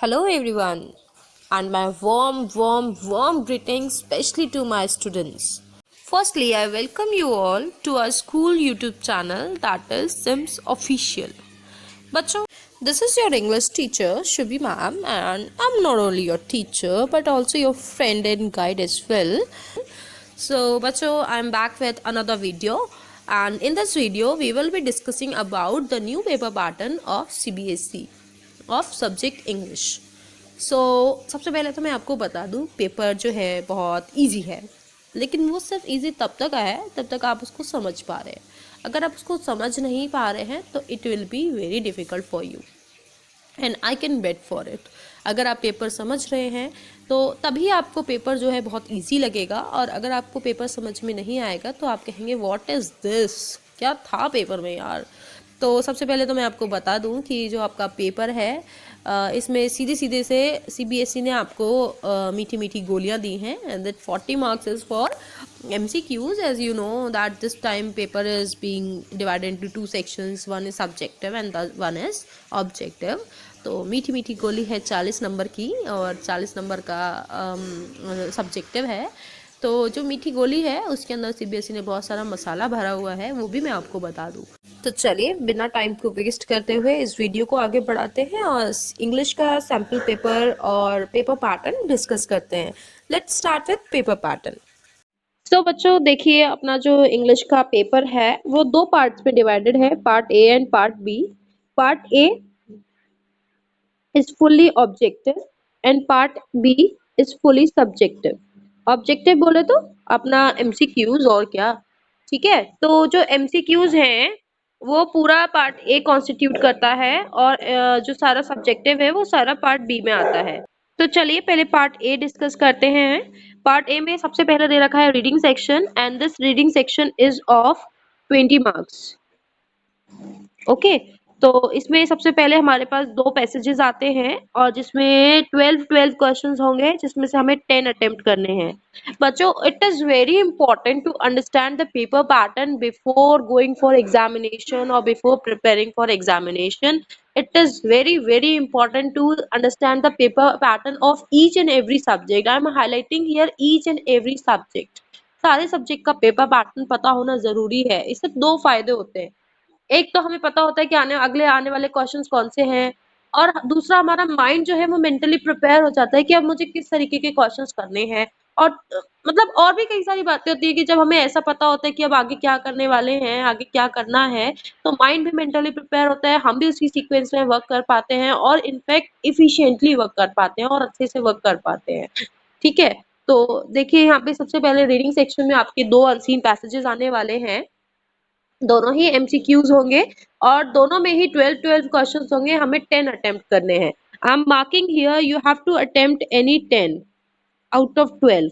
Hello everyone, and my warm greetings, especially to my students. Firstly, I welcome you all to our school YouTube channel, that is Sims Official. बच्चों, this is your English teacher Shubhi ma'am, and I'm not only your teacher but also your friend and guide as well. So बच्चों, I'm back with another video, and in this video we will be discussing about the new paper pattern of CBSE of subject English. सबसे पहले तो मैं आपको बता दूं, paper जो है बहुत इजी है, लेकिन वो सिर्फ इजी तब तक है तब तक आप उसको समझ पा रहे हैं. अगर आप उसको समझ नहीं पा रहे हैं तो it will be very difficult for you, and I can bet for it. अगर आप पेपर समझ रहे हैं तो तभी आपको पेपर जो है बहुत इजी लगेगा, और अगर आपको पेपर समझ में नहीं आएगा तो आप कहेंगे व्हाट इज़ दिस, क्या था पेपर में यार. तो सबसे पहले तो मैं आपको बता दूं कि जो आपका पेपर है इसमें सीधे सीधे से CBSE ने आपको मीठी मीठी गोलियां दी हैं, and that 40 marks is for MCQs. as you know that this time paper is being divided into two sections, one is subjective and the one is objective. तो मीठी मीठी गोली है 40 नंबर की, और 40 नंबर का सब्जेक्टिव है. तो जो मीठी गोली है उसके अंदर CBSE ने बहुत सारा मसाला भरा हुआ है, वो भी मैं आपको बता दूँ. तो चलिए बिना टाइम को वेस्ट करते हुए इस वीडियो को आगे बढ़ाते हैं और इंग्लिश का सैम्पल पेपर और पेपर पैटर्न डिस्कस करते हैं. Let's start with paper pattern. तो बच्चों देखिए, अपना जो इंग्लिश का पेपर है वो दो पार्ट्स में डिवाइडेड है, part A and part B. Part A is fully objective and part B is fully subjective. Objective बोले तो अपना MCQs, और क्या. ठीक है, तो जो MCQs हैं वो पूरा पार्ट ए कॉन्स्टिट्यूट करता है, और जो सारा सब्जेक्टिव है वो सारा पार्ट बी में आता है. तो चलिए पहले पार्ट ए डिस्कस करते हैं. पार्ट ए में सबसे पहले दे रखा है reading section, and this reading section is of 20 marks. Okay, तो इसमें सबसे पहले हमारे पास दो पैसेजेस आते हैं, और जिसमें 12 क्वेश्चंस होंगे, जिसमें से हमें 10 अटेम्प्ट करने हैं. बच्चों, it is very important to understand the paper pattern before going for examination और before preparing for examination. It is very important to understand the paper pattern of each and every subject. I am highlighting here each and every subject. सारे subject का paper pattern पता होना जरूरी है. इससे दो फायदे होते हैं. एक तो हमें पता होता है कि अगले आने वाले क्वेश्चंस कौन से हैं, और दूसरा हमारा माइंड जो है वो मेंटली प्रिपेयर हो जाता है कि अब मुझे किस तरीके के क्वेश्चंस करने हैं. और मतलब और भी कई सारी बातें होती है कि जब हमें ऐसा पता होता है कि अब आगे क्या करने वाले हैं, आगे क्या करना है, तो माइंड भी मेंटली प्रिपेयर होता है, हम भी उसी सीक्वेंस में वर्क कर पाते हैं, और इनफैक्ट इफिशिएंटली वर्क कर पाते हैं और अच्छे से वर्क कर पाते हैं. ठीक है, तो देखिए यहाँ पे सबसे पहले रीडिंग सेक्शन में आपके दो अनसीन पैसेजेस आने वाले हैं. दोनों ही MCQs होंगे, और दोनों में ही 12 क्वेश्चंस होंगे. हमें 10 अटेम्प्ट करने हैं. I am marking here, you have to attempt any 10 out of 12.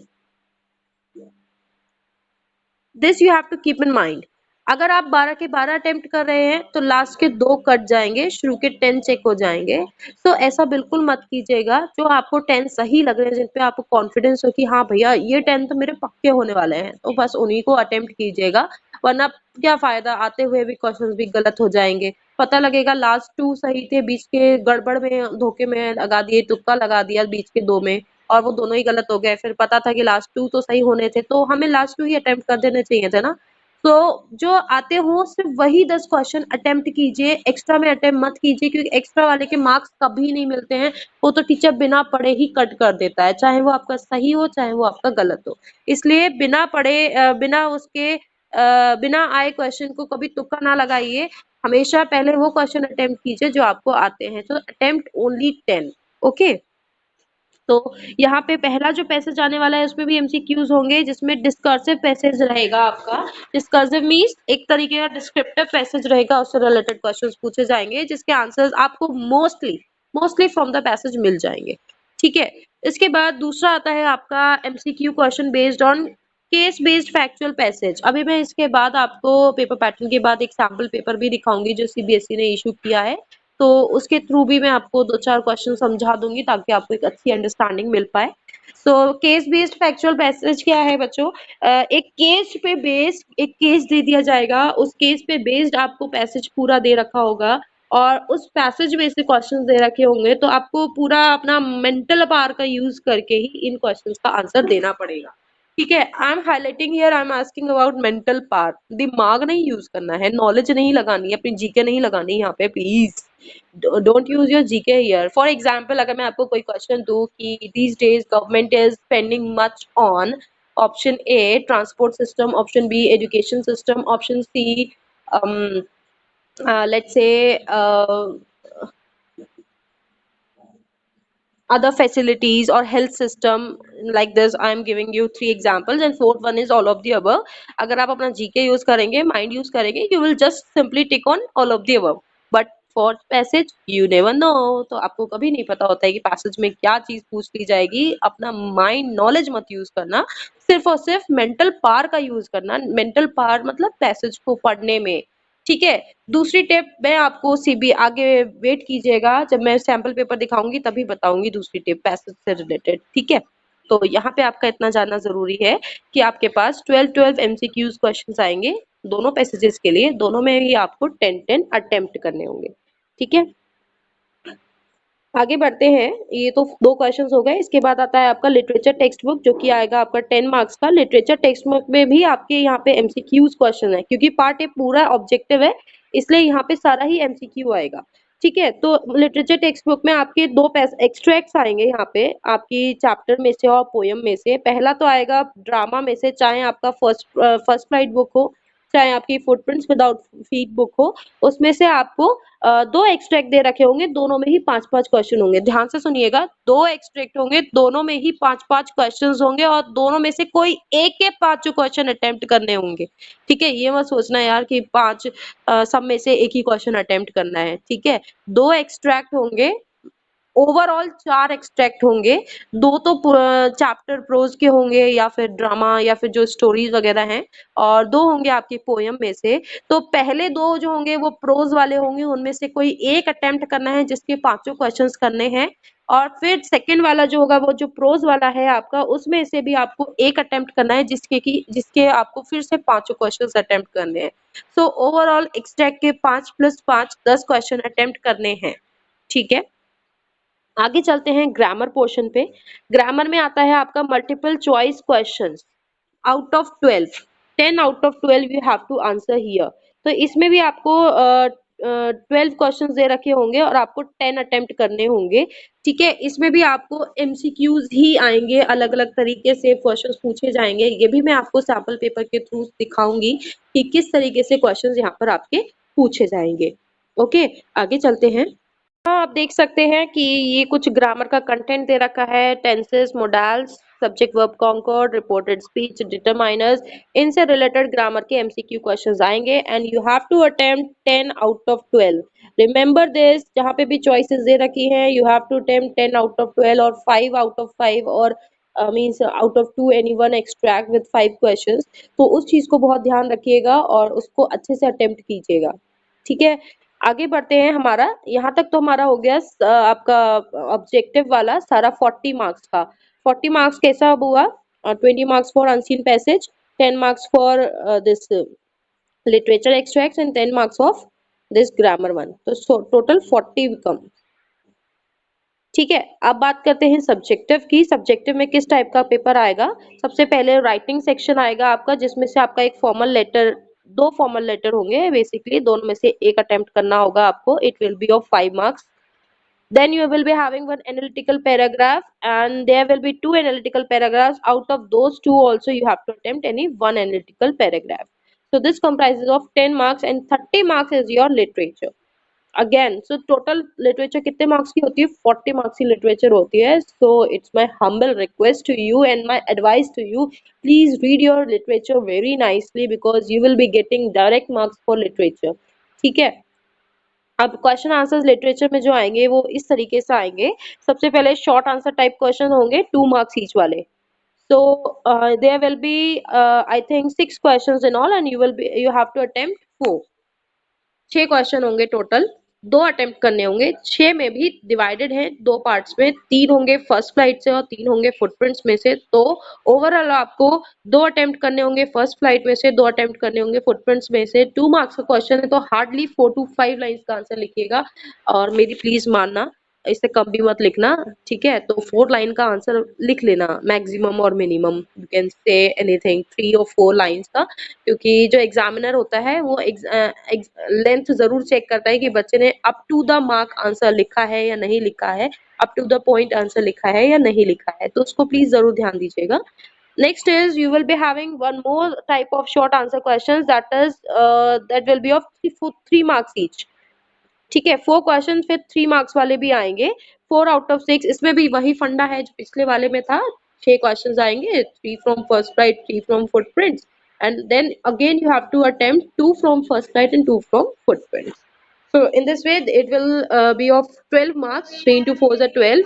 This you have to keep in mind. अगर आप 12 के 12 अटेम्प्ट कर रहे हैं तो लास्ट के 2 कट जाएंगे, शुरू के 10 चेक हो जाएंगे. तो ऐसा बिल्कुल मत कीजिएगा. जो आपको 10 सही लग रहे हैं, जिन पे आपको कॉन्फिडेंस हो कि हाँ भैया ये 10 तो मेरे पक्के होने वाले हैं, तो बस उन्हीं को अटेम्प्ट कीजिएगा. वरना क्या फायदा, आते हुए भी क्वेश्चंस भी गलत हो जाएंगे. पता लगेगा लास्ट 2 सही थे, बीच के गड़बड़ में धोखे में लगा दिए, तुक्का लगा दिया बीच के 2 में, और वो दोनों ही गलत हो गए. फिर पता था कि लास्ट 2 तो सही होने थे, तो हमें लास्ट 2 ही अटेम्प्ट कर देने चाहिए थे ना. तो जो आते हो सिर्फ वही 10 क्वेश्चन अटेम्प्ट कीजिए, एक्स्ट्रा में अटेम्प्ट मत कीजिए, क्योंकि एक्स्ट्रा वाले के मार्क्स कभी नहीं मिलते हैं. वो तो टीचर बिना पढ़े ही कट कर देता है, चाहे वो आपका सही हो चाहे वो आपका गलत हो. इसलिए बिना पढ़े बिना आए क्वेश्चन को कभी तुक्का ना लगाइए. हमेशा पहले वो क्वेश्चन अटेम्प्ट कीजिए जो आपको आते हैं. तो अटेम्प्ट ओनली 10. ओके, तो यहाँ पे पहला जो पैसेज आने वाला है उसमें भी MCQs होंगे, जिसमें डिस्कर्सिव पैसेज रहेगा आपका. डिस्कर्सिव मीन्स एक तरीके का डिस्क्रिप्टिव पैसेज रहेगा, उससे रिलेटेड क्वेश्चंस पूछे जाएंगे, जिसके आंसर्स आपको मोस्टली फ्रॉम द पैसेज मिल जाएंगे. ठीक है, इसके बाद दूसरा आता है आपका MCQ question based on case based factual passage. अभी मैं इसके बाद आपको पेपर पैटर्न के बाद एक सैम्पल पेपर भी दिखाऊंगी जो CBSE ने इशू किया है, तो उसके थ्रू भी मैं आपको 2-4 क्वेश्चन समझा दूंगी ताकि आपको एक अच्छी अंडरस्टैंडिंग मिल पाए. So case based factual passage क्या है बच्चों, एक केस दे दिया जाएगा, उस केस पे बेस्ड आपको पैसेज पूरा दे रखा होगा. और उस पैसेज में से क्वेश्चंस दे रखे होंगे, तो आपको पूरा अपना मेंटल पावर का यूज करके ही इन क्वेश्चंस का आंसर देना पड़ेगा। ठीक है, I am highlighting here, I am asking about mental power. दिमाग नहीं यूज करना है, नॉलेज नहीं लगानी है, अपनी जीके नहीं लगानी यहाँ पे, please don't use your GK here. For example, अगर मैं आपको कोई क्वेश्चन दूं कि these days government is spending much on option A transport system, option B education system, option C let's say other facilities or health system like this. I am giving you three examples and fourth one is all of the above. अगर आप अपना GK use करेंगे, mind use करेंगे, you will just simply tick on all of the above. But for passage you never know, तो आपको कभी नहीं पता होता है कि पैसेज में क्या चीज पूछ ली जाएगी। अपना माइंड नॉलेज मत यूज करना, सिर्फ और सिर्फ मेंटल पावर का यूज करना। मेंटल पावर मतलब पैसेज को पढ़ने में। ठीक है, दूसरी टिप मैं आपको सीबी आगे वेट कीजिएगा, जब मैं सैंपल पेपर दिखाऊंगी तभी बताऊंगी दूसरी टिप पैसेज से रिलेटेड। ठीक है, तो यहाँ पे आपका इतना जानना जरूरी है कि आपके पास 12 एमसीक्यूज क्वेश्चंस आएंगे दोनों पैसेजेस के लिए, दोनों में ही आपको 10 अटेम्प्ट करने होंगे। ठीक है, आगे बढ़ते हैं। ये तो दो क्वेश्चंस हो गए, इसके बाद आता है आपका लिटरेचर टेक्स्ट बुक, जो कि आएगा आपका 10 मार्क्स का। लिटरेचर टेक्स्ट बुक में भी आपके यहाँ पे एमसीक्यूज क्वेश्चन है, क्योंकि पार्ट ए पूरा ऑब्जेक्टिव है, इसलिए यहाँ पे सारा ही एमसीक्यू आएगा। ठीक है, तो लिटरेचर टेक्स्ट बुक में आपके दो एक्सट्रैक्ट्स आएंगे यहाँ पे आपकी चैप्टर में से और पोयम में से। पहला तो आएगा ड्रामा में से, चाहे आपका फर्स्ट फ्लाइट बुक हो, चाहे आपकी फुटप्रिंट्स विदाउट फीट बुक हो, उसमें से आपको दो एक्सट्रैक्ट दे रखे होंगे, दोनों में ही 5-5 क्वेश्चन होंगे। ध्यान से सुनिएगा, दो एक्सट्रैक्ट होंगे, दोनों में ही 5-5 क्वेश्चन होंगे और दोनों में से कोई एक के 5 क्वेश्चन अटेम्प्ट करने होंगे। ठीक है, ये मत सोचना यार कि 5 सब में से एक ही क्वेश्चन अटेम्प्ट करना है। ठीक है, दो एक्सट्रैक्ट होंगे, ओवरऑल 4 एक्सट्रैक्ट होंगे। दो तो चैप्टर प्रोज के होंगे या फिर ड्रामा या फिर जो स्टोरीज वगैरह हैं, और दो होंगे आपके पोयम में से। तो पहले दो जो होंगे वो प्रोज वाले होंगे, उनमें से कोई एक अटेम्प्ट करना है जिसके पांचों क्वेश्चंस करने हैं। और फिर सेकंड वाला जो होगा वो जो प्रोज वाला है आपका, उसमें से भी आपको एक अटेम्प्ट करना है जिसके आपको फिर से पांचों क्वेश्चंस अटेम्प्ट करने हैं। सो ओवरऑल एक्सट्रैक्ट के 5 + 5 10 क्वेश्चन अटेम्प्ट करने हैं। ठीक है, आगे चलते हैं ग्रामर पोर्शन पे। ग्रामर में आता है आपका multiple choice questions. Out of 12, 10 out of 12 you have to answer here. तो इसमें भी आपको 12 क्वेश्चंस दे रखे होंगे और आपको 10 अटेम्प्ट करने होंगे। ठीक है, इसमें भी आपको एमसीक्यूज ही आएंगे, अलग अलग तरीके से क्वेश्चंस पूछे जाएंगे। ये भी मैं आपको सैंपल पेपर के थ्रू दिखाऊंगी कि किस तरीके से क्वेश्चंस यहाँ पर आपके पूछे जाएंगे। ओके, आगे चलते हैं। हाँ, आप देख सकते हैं कि ये कुछ ग्रामर का कंटेंट दे रखा है। Tenses, modals, subject verb concord, reported speech, determiners, इनसे रिलेटेड ग्रामर के एमसीक्यू क्वेश्चंस आएंगे and you have to attempt 10 out of 12। Remember this, जहाँ पे भी चॉइसेस दे रखी हैं you have to attempt 10 out of 12 और 5 आउट ऑफ 5 और means out of 2 any one extract with 5 questions. तो उस चीज को बहुत ध्यान रखिएगा और उसको अच्छे से अटेम्प्ट कीजिएगा। ठीक है, आगे बढ़ते हैं। हमारा यहाँ तक तो हमारा हो गया आपका ऑब्जेक्टिव वाला सारा 40 मार्क्स का। 40 मार्क्स कैसा हुआ? 20 marks for unseen passage, 10 marks for this literature extracts and 10 marks of this grammar one, तो टोटल 40 कम। ठीक है, अब बात करते हैं सब्जेक्टिव की। सब्जेक्टिव में किस टाइप का पेपर आएगा? सबसे पहले राइटिंग सेक्शन आएगा आपका, जिसमें से आपका एक फॉर्मल लेटर, दो फॉर्मल लेटर होंगे बेसिकली, दोनों में से एक अटेम्प्ट करना होगा आपको। It will be of 5 marks. Then you will be having one analytical paragraph and there will be two analytical paragraphs. Out of those two also you have to attempt any one analytical paragraph. So this comprises of 10 marks and 30 marks is your literature. Again, so total literature कितने marks की होती है? 40 marks की literature होती है। So it's my humble request to you and my advice to you, please read your literature very nicely because you will be getting direct marks for literature. ठीक है, अब क्वेश्चन आंसर्स लिटरेचर में जो आएंगे वो इस तरीके से आएंगे। सबसे पहले शॉर्ट आंसर टाइप क्वेश्चन होंगे, 2 मार्क्स ईच वाले। So there will be I think 6 questions in all and you have to attempt 4। 6 question होंगे टोटल। दो अटेम्प्ट करने होंगे, 6 में भी डिवाइडेड है दो पार्ट्स में, 3 होंगे फर्स्ट फ्लाइट से और 3 होंगे फुटप्रिंट्स में से। तो ओवरऑल आपको दो अटेम्प्ट करने होंगे फर्स्ट फ्लाइट में से, दो अटेम्प्ट करने होंगे फुटप्रिंट्स में से। 2 मार्क्स का क्वेश्चन है तो हार्डली 4 to 5 लाइंस का आंसर लिखिएगा, और मेरी प्लीज मानना इससे कम भी मत लिखना, ठीक है। तो 4 लाइन का आंसर लिख लेना मैक्सिमम और minimum, you can say anything 3 और 4 लाइंस का, क्योंकि जो एग्जामिनर होता है वो लेंथ जरूर चेक करता है कि बच्चे ने up to the mark answer लिखा है या नहीं लिखा है, up to the point answer लिखा है या नहीं लिखा है, तो उसको प्लीज जरूर ध्यान दीजिएगा। Next is you will be having one more type of short answer questions, that will be of 3 marks each, ठीक है। 4 क्वेश्चन फिर 3 मार्क्स वाले भी आएंगे, 4 आउट ऑफ 6। इसमें भी वही फंडा है जो पिछले वाले में था, 6 क्वेश्चंस आएंगे, 3 from first flight, 3 from footprints, and then again you have to attempt 2 from first flight and 2 from footprints. So in this way it will be of 12 marks, 3 into 4 is 12।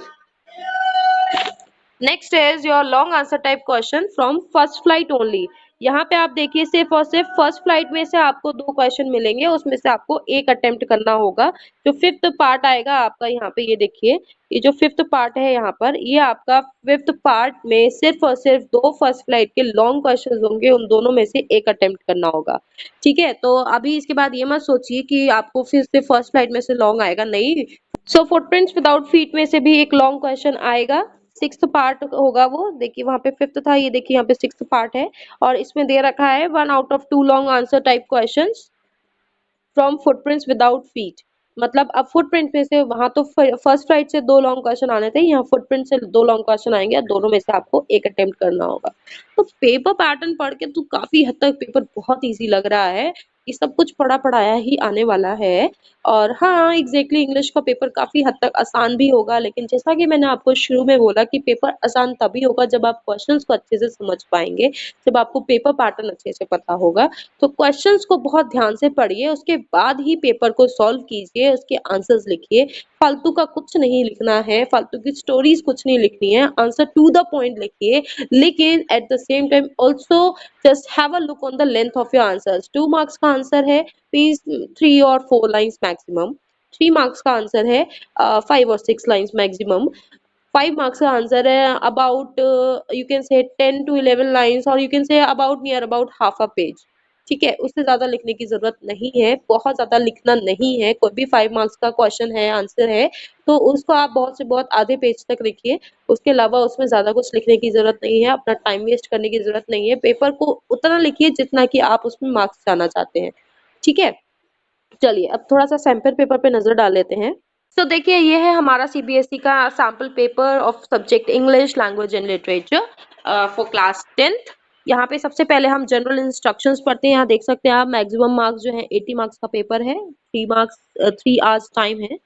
Next is your long answer type question from first flight only. यहाँ पे आप देखिए सिर्फ और सिर्फ first flight में से आपको दो क्वेश्चन मिलेंगे, उसमें से आपको एक अटेम्प्ट करना होगा। जो फिफ्थ पार्ट आएगा आपका, यहाँ पे ये देखिए, ये जो फिफ्थ पार्ट है यहाँ पर, ये आपका फिफ्थ पार्ट में सिर्फ और सिर्फ दो फर्स्ट फ्लाइट के लॉन्ग क्वेश्चन होंगे, उन दोनों में से एक अटेम्प्ट करना होगा, ठीक है। तो अभी इसके बाद ये मत सोचिए कि आपको फिर से फर्स्ट फ्लाइट में से लॉन्ग आएगा, नहीं। सो फुटप्रिंट्स विदाउट फीट में से भी एक लॉन्ग क्वेश्चन आएगा, सिक्स्थ पार्ट होगा वो, देखिए वहां पे फिफ्थ था, ये देखिए यहाँ पे सिक्स्थ पार्ट है, और इसमें दे रखा है 1 out of 2 long answer type questions from footprints without feet. मतलब अब फुटप्रिंट में से, वहां तो फर्स्ट फ्लाइट से दो लॉन्ग क्वेश्चन आने थे, यहाँ फुटप्रिंट से दो लॉन्ग क्वेश्चन आएंगे, दोनों में से आपको एक अटेम्प्ट करना होगा। तो पेपर पैटर्न पढ़ के तो काफी हद तक पेपर बहुत इजी लग रहा है, ये सब कुछ पढ़ा पढ़ाया ही आने वाला है। और हाँ, एग्जैक्टली इंग्लिश का पेपर काफी हद तक आसान भी होगा, लेकिन जैसा कि मैंने आपको शुरू में बोला कि पेपर आसान तभी होगा जब आप क्वेश्चंस को अच्छे से समझ पाएंगे, जब आपको पेपर पैटर्न अच्छे से पता होगा। तो क्वेश्चंस को बहुत ध्यान से पढ़िए, उसके बाद ही पेपर को सॉल्व कीजिए, उसके आंसर्स लिखिए। फालतू का कुछ नहीं लिखना है, फालतू की स्टोरीज कुछ नहीं लिखनी है, आंसर टू द पॉइंट लिखिए, लेकिन at the same time also just have a look on the length of your answers. 2 marks का आंसर है, प्लीज 3 और 4 लाइन्स मैक्सिमम। 3 मार्क्स का आंसर है 5 और 6 लाइन्स मैक्सिमम। 5 मार्क्स का आंसर है about you can say 10 to 11 lines, और you can say about near about half a page, ठीक है। उससे ज्यादा लिखने की जरूरत नहीं है, बहुत ज्यादा लिखना नहीं है। कोई भी 5 मार्क्स का क्वेश्चन है, आंसर है, तो उसको आप बहुत से बहुत आधे पेज तक लिखिए, उसके अलावा उसमें ज्यादा कुछ लिखने की जरूरत नहीं है, अपना टाइम वेस्ट करने की जरूरत नहीं है। पेपर को उतना लिखिए जितना कि आप उसमें मार्क्स जाना चाहते हैं, ठीक है। चलिए अब थोड़ा सा सैंपल पेपर पे नजर डाल लेते हैं। तो देखिए ये है हमारा सीबीएसई का sample paper of subject English language and literature for class 10th। यहाँ पे सबसे पहले हम जनरल इंस्ट्रक्शंस पढ़ते हैं। यहाँ देख सकते हैं आप, मैक्सिमम मार्क्स जो है 80 मार्क्स का पेपर है, 3 मार्क्स 3 आवर्स टाइम है।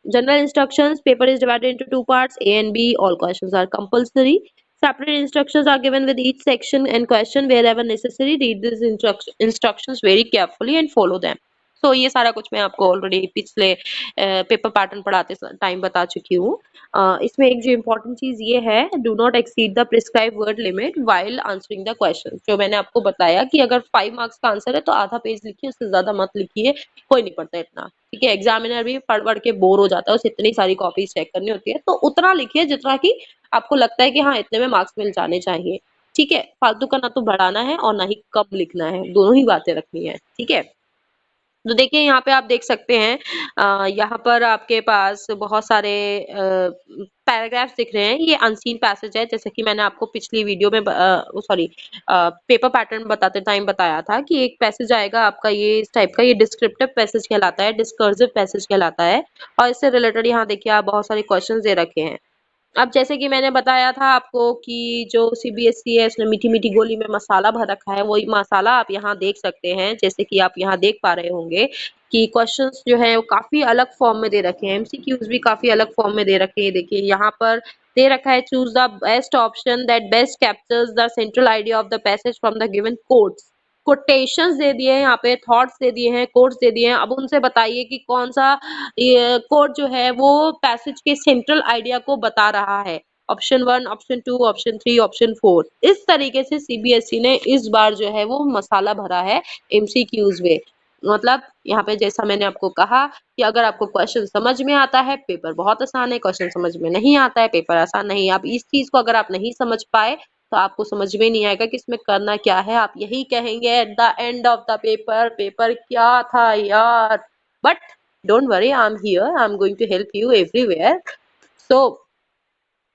General instructions, paper is divided into two parts, A and B. All questions are compulsory. Separate instructions are given with each section and question wherever necessary. Read these instructions very carefully and follow them. So ये सारा कुछ मैं आपको already पिछले paper pattern पढ़ाते time बता चुकी हूँ। इसमें एक जो इम्पोर्टेंट चीज ये है, do not exceed the prescribe word limit while answering the question. जो मैंने आपको बताया कि अगर 5 मार्क्स का आंसर है तो आधा पेज लिखिए, उससे ज्यादा मत लिखिए, कोई नहीं पढ़ता इतना, ठीक है। एग्जामिनर भी पढ़ पढ़ के बोर हो जाता है, उसे इतनी सारी कॉपीज चेक करनी होती है, तो उतना लिखिए जितना कि आपको लगता है कि हाँ इतने में मार्क्स मिल जाने चाहिए, ठीक है। फालतू का ना तो बढ़ाना है और ना ही कम लिखना है, दोनों ही बातें रखनी है, ठीक है। तो देखिए यहाँ पे आप देख सकते हैं, यहाँ पर आपके पास बहुत सारे पैराग्राफ्स दिख रहे हैं। ये अनसीन पैसेज है, जैसे कि मैंने आपको पिछली वीडियो में सॉरी पेपर पैटर्न बताते टाइम बताया था कि एक पैसेज आएगा आपका ये इस टाइप का, ये डिस्क्रिप्टिव पैसेज कहलाता है, डिस्कर्सिव पैसेज कहलाता है, और इससे रिलेटेड यहाँ देखिए आप बहुत सारे क्वेश्चन दे रखे हैं। अब जैसे कि मैंने बताया था आपको कि जो सीबीएसई है उसने मीठी मीठी गोली में मसाला भर रखा है, वही मसाला आप यहाँ देख सकते हैं। जैसे कि आप यहाँ देख पा रहे होंगे कि क्वेश्चंस जो है वो काफी अलग फॉर्म में दे रखे हैं, एमसीक्यूज भी काफी अलग फॉर्म में दे रखे हैं। देखिए यहाँ पर दे रखा है, choose the best option that best captures the central idea of the passage from the given quotes. Quotations दे दिए हैं, यहाँ पे थॉट्स दे दिए हैं, कोट्स दे दिए हैं। अब उनसे बताइए कि कौन सा ये कोट जो है वो पैसेज के सेंट्रल आइडिया को बता रहा है। Option 1, option 2, option 3, option 4। इस तरीके से सीबीएसई ने इस बार जो है वो मसाला भरा है एमसीक्यूज में। मतलब यहाँ पे जैसा मैंने आपको कहा कि अगर आपको क्वेश्चन समझ में आता है पेपर बहुत आसान है, क्वेश्चन समझ में नहीं आता है पेपर आसान नहीं है। आप इस चीज को अगर आप नहीं समझ पाए तो आपको समझ में नहीं आएगा कि इसमें करना क्या है। आप यही कहेंगे at the end of the paper, paper क्या था यार। But don't worry, I am here, I am going to help you everywhere. So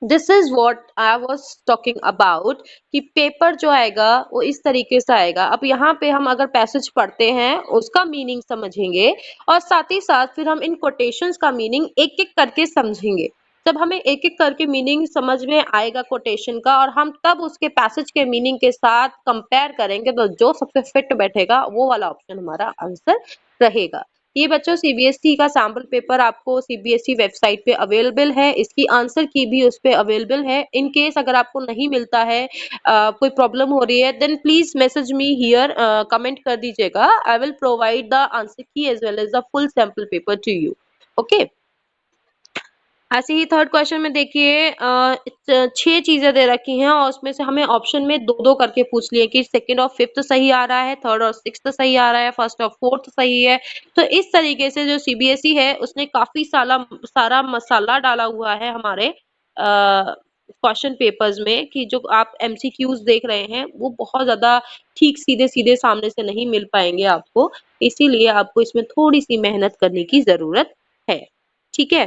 this is what I was talking about कि पेपर जो आएगा वो इस तरीके से आएगा। अब यहाँ पे हम अगर पैसेज पढ़ते हैं उसका मीनिंग समझेंगे और साथ ही साथ फिर हम इन कोटेशंस का मीनिंग एक एक करके समझेंगे। जब हमें एक एक करके मीनिंग समझ में आएगा कोटेशन का और हम तब उसके पैसेज के मीनिंग के साथ कंपेयर करेंगे तो जो सबसे फिट बैठेगा वो वाला ऑप्शन हमारा आंसर रहेगा। ये बच्चों सीबीएसई का सैम्पल पेपर आपको सीबीएसई वेबसाइट पे अवेलेबल है, इसकी आंसर की भी उस पे अवेलेबल है। इन केस अगर आपको नहीं मिलता है, कोई प्रॉब्लम हो रही है, then please message me here, comment कर दीजिएगा। I will provide the answer key as well as the full sample paper to you. Okay, ऐसे ही थर्ड क्वेश्चन में देखिए 6 चीजें दे रखी हैं और उसमें से हमें ऑप्शन में दो दो करके पूछ लिए कि सेकंड और फिफ्थ सही आ रहा है, थर्ड और सिक्स्थ सही आ रहा है, फर्स्ट और फोर्थ सही है। तो इस तरीके से जो सीबीएसई है उसने काफी सारा मसाला डाला हुआ है हमारे क्वेश्चन पेपर्स में कि जो आप एमसीक्यूज देख रहे हैं वो बहुत ज्यादा ठीक सीधे सीधे सामने से नहीं मिल पाएंगे आपको, इसीलिए आपको इसमें थोड़ी सी मेहनत करने की जरूरत है। ठीक है,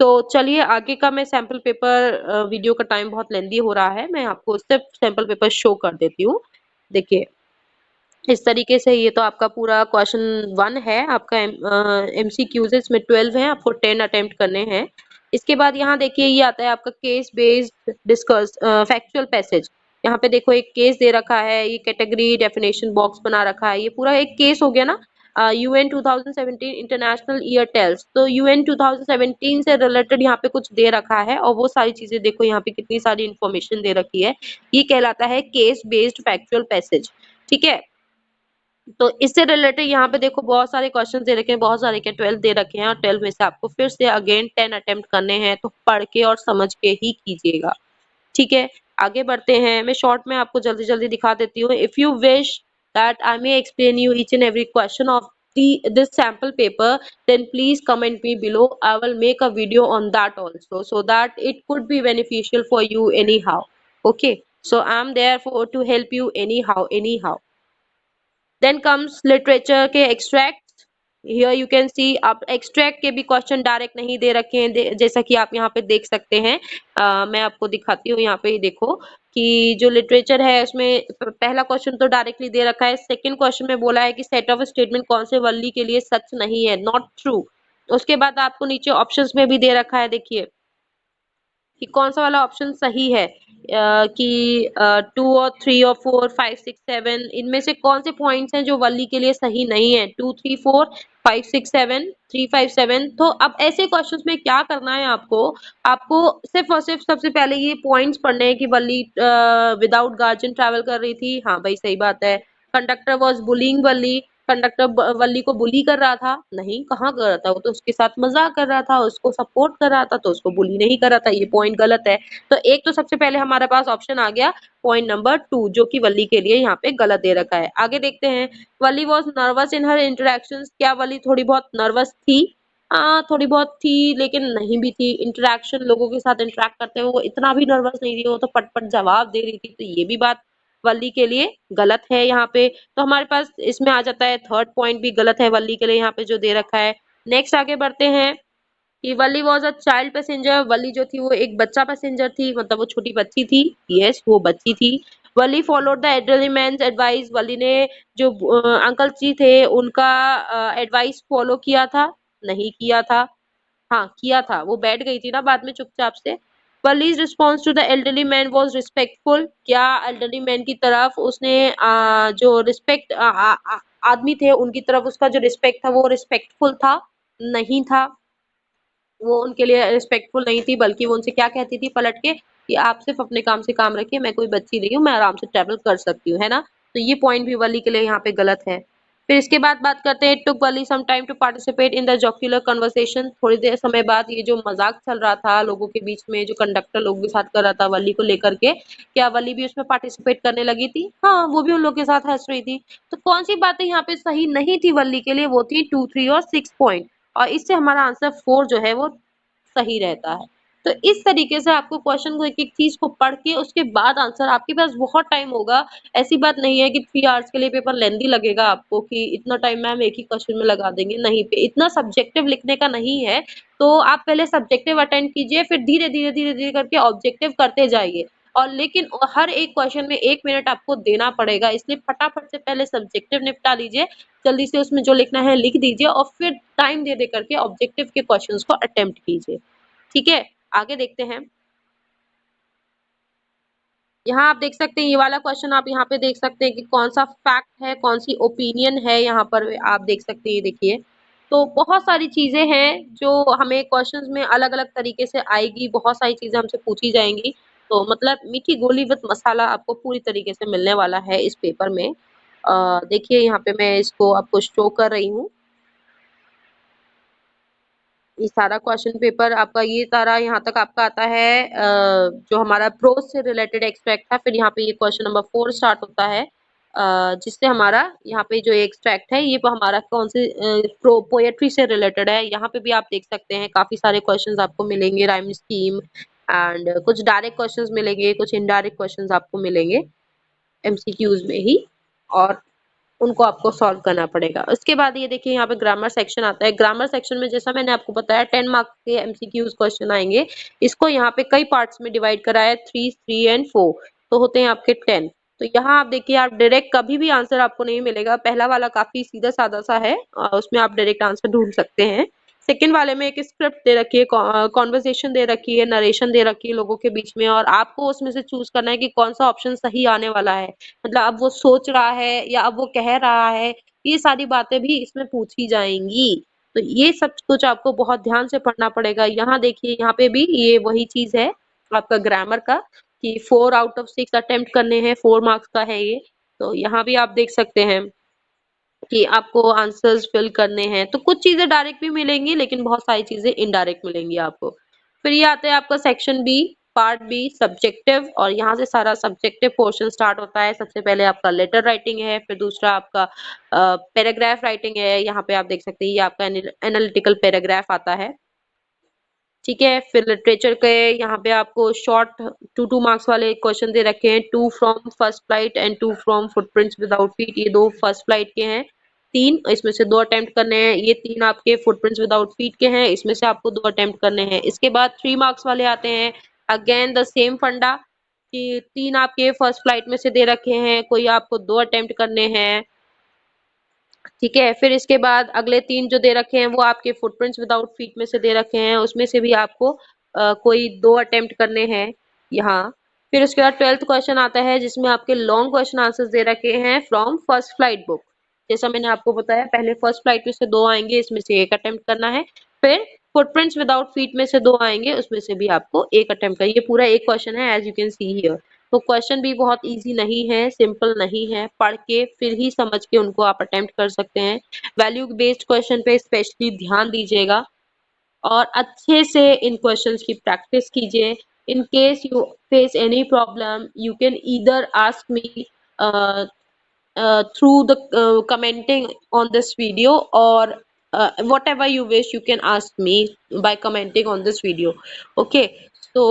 तो चलिए आगे का मैं सैंपल पेपर, वीडियो का टाइम बहुत लेंदी हो रहा है, मैं आपको उससे सैंपल पेपर शो कर देती हूँ। देखिए इस तरीके से ये तो आपका पूरा क्वेश्चन 1 है, आपका एमसीक्यूज इसमें 12 है, आपको 10 अटेम्प्ट करने हैं। इसके बाद यहाँ देखिए ये आता है आपका case based discuss factual passage. यहाँ पे देखो एक केस दे रखा है, ये कैटेगरी डेफिनेशन बॉक्स बना रखा है, ये पूरा एक केस हो गया ना। यूएन 2017 इंटरनेशनल ईयर टेल्स, तो यूएन 2017 से रिलेटेड यहाँ पे कुछ दे रखा है और वो सारी चीजें देखो यहाँ पे कितनी सारी इंफॉर्मेशन दे रखी है। ये कहलाता है केस बेस्ड फैक्चुअल पैसेज। ठीक है, तो इससे रिलेटेड यहाँ पे देखो बहुत सारे क्वेश्चन दे रखे हैं, बहुत सारे क्या 12 दे रखे हैं और 12 में से आपको फिर से अगेन 10 अटेम्प्ट करने हैं, तो पढ़ के और समझ के ही कीजिएगा। ठीक है, आगे बढ़ते हैं, मैं शॉर्ट में आपको जल्दी जल्दी दिखा देती हूँ। If you wish that I may explain you each and every question of this sample paper, then please comment me below. I will make a video on that also, so that it could be beneficial for you anyhow. Okay, so I'm there for to help you anyhow. Then comes literature के extracts. Here you can see आप extract के भी question direct नहीं दे रखे हैं, जैसा कि आप यहाँ पे देख सकते हैं। मैं आपको दिखाती हूँ, यहाँ पे देखो कि जो लिटरेचर है उसमें पहला क्वेश्चन तो डायरेक्टली दे रखा है। सेकंड क्वेश्चन में बोला है कि सेट ऑफ स्टेटमेंट कौन से वल्ली के लिए सच नहीं है, नॉट ट्रू। उसके बाद आपको नीचे ऑप्शंस में भी दे रखा है, देखिए कि कौन सा वाला ऑप्शन सही है, कि 2 और 3 और 4 5 6 7 इनमें से कौन से पॉइंट्स हैं जो वल्ली के लिए सही नहीं है। 2 3 4 5 6 7 3 5 7। तो अब ऐसे क्वेश्चंस में क्या करना है आपको, आपको सिर्फ और सिर्फ सबसे पहले ये पॉइंट्स पढ़ने हैं कि वल्ली विदाउट गार्जियन ट्रैवल कर रही थी, हाँ भाई सही बात है। Conductor was bullying Valli, conductor Valli को बुली कर रहा था, नहीं कहाँ कर रहा था, वो तो उसके साथ मजाक कर रहा था, उसको सपोर्ट कर रहा था, तो उसको बुली नहीं कर रहा था, ये पॉइंट गलत है। तो एक तो सबसे पहले हमारे पास ऑप्शन आ गया पॉइंट नंबर 2 जो कि वल्ली के लिए यहाँ पे गलत दे रखा है। आगे देखते हैं, Valli was nervous in her interaction, क्या वल्ली थोड़ी बहुत नर्वस थी? थोड़ी बहुत थी लेकिन नहीं भी थी, इंटरेक्शन लोगों के साथ इंटरेक्ट करते हुए वो इतना भी नर्वस नहीं थी, वो तो पट पट जवाब दे रही थी, तो ये भी बात वल्ली के लिए गलत है यहाँ पे। तो हमारे पास इसमें आ जाता है थर्ड पॉइंट भी गलत है वल्ली के लिए यहाँ पे जो दे रखा है। नेक्स्ट आगे बढ़ते हैं कि वल्ली वॉज अ चाइल्ड पैसेंजर, वल्ली जो थी वो एक बच्चा पैसेंजर थी, मतलब वो छोटी बच्ची थी। यस वो बच्ची थी। Valli followed the elderly man's advice, Valli ने जो अंकल जी थे उनका एडवाइस फॉलो किया था, नहीं किया था। हाँ किया था, वो बैठ गई थी ना बाद में चुपचाप से। Valli's response to the elderly man was respectful, क्या एल्डरली मैन की तरफ उसने जो रिस्पेक्ट आदमी थे उनकी तरफ उसका जो रिस्पेक्ट था वो रिस्पेक्टफुल था? नहीं था, वो उनके लिए रिस्पेक्टफुल नहीं थी, बल्कि वो उनसे क्या कहती थी पलट के कि आप सिर्फ अपने काम से काम रखिए, मैं कोई बच्ची नहीं हूँ, मैं आराम से ट्रेवल कर सकती हूँ, है ना। तो ये पॉइंट भी वली के लिए यहाँ पे गलत है। फिर इसके बाद बात करते हैं, took Valli some time to participate in the jocular conversation. थोड़ी देर समय बाद ये जो मजाक चल रहा था लोगों के बीच में, जो कंडक्टर लोग के साथ कर रहा था वली को लेकर के, क्या वली भी उसमें पार्टिसिपेट करने लगी थी? हाँ, वो भी उन लोग के साथ हंस रही थी। तो कौन सी बातें यहाँ पे सही नहीं थी वली के लिए? वो थी 2, 3 और 6 पॉइंट, और इससे हमारा आंसर 4 जो है वो सही रहता है। तो इस तरीके से आपको क्वेश्चन को एक-एक चीज को पढ़ के उसके बाद आंसर, आपके पास बहुत टाइम होगा। ऐसी बात नहीं है कि 3 आवर्स के लिए पेपर लेंथी लगेगा आपको कि इतना टाइम मैम एक ही क्वेश्चन में लगा देंगे, नहीं पे इतना सब्जेक्टिव लिखने का नहीं है। तो आप पहले सब्जेक्टिव अटेंड कीजिए, फिर धीरे-धीरे, धीरे-धीरे करके ऑब्जेक्टिव करते जाइए। और लेकिन हर एक क्वेश्चन में 1 मिनट आपको देना पड़ेगा, इसलिए फटाफट से पहले सब्जेक्टिव निपटा लीजिए, जल्दी से उसमें जो लिखना है लिख दीजिए और फिर टाइम दे करके ऑब्जेक्टिव के क्वेश्चंस को अटेम्प्ट कीजिए। ठीक है, आगे देखते हैं। यहाँ आप देख सकते हैं, ये वाला क्वेश्चन आप यहाँ पे देख सकते हैं कि कौन सा फैक्ट है, कौन सी ओपिनियन है, यहाँ पर आप देख सकते हैं, ये देखिए। तो बहुत सारी चीजें हैं जो हमें क्वेश्चंस में अलग अलग तरीके से आएगी, बहुत सारी चीजें हमसे पूछी जाएंगी। तो मतलब मीठी गोली विद मसाला आपको पूरी तरीके से मिलने वाला है इस पेपर में। देखिए यहाँ पे मैं इसको आपको शो कर रही हूँ। ये सारा क्वेश्चन पेपर आपका, ये सारा यहाँ तक आपका आता है जो हमारा प्रोज से रिलेटेड एक्सट्रैक्ट था। फिर यहाँ पे ये क्वेश्चन नंबर 4 स्टार्ट होता है, जिससे हमारा यहाँ पे जो एक्सट्रैक्ट है ये हमारा कौन से पोएट्री से रिलेटेड है। यहाँ पे भी आप देख सकते हैं काफी सारे क्वेश्चंस आपको मिलेंगे, राइम स्कीम एंड कुछ डायरेक्ट क्वेश्चंस मिलेंगे, कुछ इनडायरेक्ट क्वेश्चंस आपको मिलेंगे एमसीक्यूज में ही, और उनको आपको सॉल्व करना पड़ेगा। उसके बाद ये देखिए यहाँ पे ग्रामर सेक्शन आता है। ग्रामर सेक्शन में जैसा मैंने आपको बताया 10 मार्क्स के एमसीक्यूज क्वेश्चन आएंगे। इसको यहाँ पे कई पार्ट्स में डिवाइड करा है, 3, 3 एंड 4, तो होते हैं आपके 10। तो यहाँ आप देखिए, आप डायरेक्ट कभी भी आंसर आपको नहीं मिलेगा। पहला वाला काफी सीधा साधा सा है, उसमें आप डायरेक्ट आंसर ढूंढ सकते हैं। सेकंड वाले में एक स्क्रिप्ट दे रखी है, कॉन्वर्सेशन दे रखी है, नरेशन दे रखी है लोगों के बीच में, और आपको उसमें से चूज करना है कि कौन सा ऑप्शन सही आने वाला है। मतलब अब वो सोच रहा है या अब वो कह रहा है, ये सारी बातें भी इसमें पूछी जाएंगी। तो ये सब कुछ आपको बहुत ध्यान से पढ़ना पड़ेगा। यहाँ देखिए, यहाँ पे भी ये वही चीज है आपका ग्रामर का, कि 4 आउट ऑफ 6 अटेम्प्ट करने हैं, 4 मार्क्स का है ये। तो यहाँ भी आप देख सकते हैं कि आपको आंसर्स फिल करने हैं। तो कुछ चीजें डायरेक्ट भी मिलेंगी, लेकिन बहुत सारी चीजें इनडायरेक्ट मिलेंगी आपको। फिर ये आता है आपका section B, part B, subjective, और यहाँ से सारा सब्जेक्टिव पोर्शन स्टार्ट होता है। सबसे पहले आपका लेटर राइटिंग है, फिर दूसरा आपका पैराग्राफ राइटिंग है। यहाँ पे आप देख सकते हैं ये आपका एनालिटिकल पैराग्राफ आता है। ठीक है, फिर लिटरेचर के यहाँ पे आपको शॉर्ट 2 मार्क्स वाले क्वेश्चन दे रखे हैं, 2 from first flight and 2 from footprints without feet. ये 2 फर्स्ट फ्लाइट के हैं, 3 इसमें से 2 अटेम्प्ट करने हैं। ये 3 आपके फुटप्रिंट्स विदाउट फीट के हैं, इसमें से आपको 2 अटेम्प्ट करने हैं। इसके बाद 3 मार्क्स वाले आते हैं, अगेन द सेम फंडा, कि 3 आपके फर्स्ट फ्लाइट में से दे रखे हैं, कोई आपको 2 अटेम्प्ट करने हैं। ठीक है, फिर इसके बाद अगले 3 जो दे रखे हैं वो आपके फुटप्रिंट्स विदाउट फीट में से दे रखे हैं, उसमें से भी आपको कोई 2 अटेम्प्ट करने हैं यहाँ। फिर उसके बाद 12th क्वेश्चन आता है, जिसमें आपके लॉन्ग क्वेश्चन आंसर्स दे रखे हैं फ्रॉम फर्स्ट फ्लाइट बुक। जैसा मैंने आपको बताया, पहले फर्स्ट फ्लाइट में से 2 आएंगे, इसमें से 1 अटेम्प्ट करना है। फिर फुटप्रिंट्स विदाउट फीट में से 2 आएंगे, उसमें से भी आपको 1 अटेम्प्ट करना। ये पूरा एक क्वेश्चन है, as you can see here. तो क्वेश्चन भी बहुत इजी नहीं है, सिंपल नहीं है, पढ़ के फिर ही समझ के उनको आप अटेम्प्ट कर सकते हैं। वैल्यू बेस्ड क्वेश्चन पे स्पेशली ध्यान दीजिएगा और अच्छे से इन क्वेश्चंस की प्रैक्टिस कीजिए। In case you face any problem, you can either ask me through the commenting on this video, or whatever you wish you can ask me by commenting on this video. Okay, so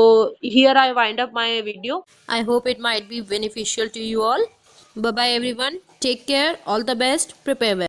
here I wind up my video. I hope it might be beneficial to you all. Bye bye everyone, take care, all the best, prepare well.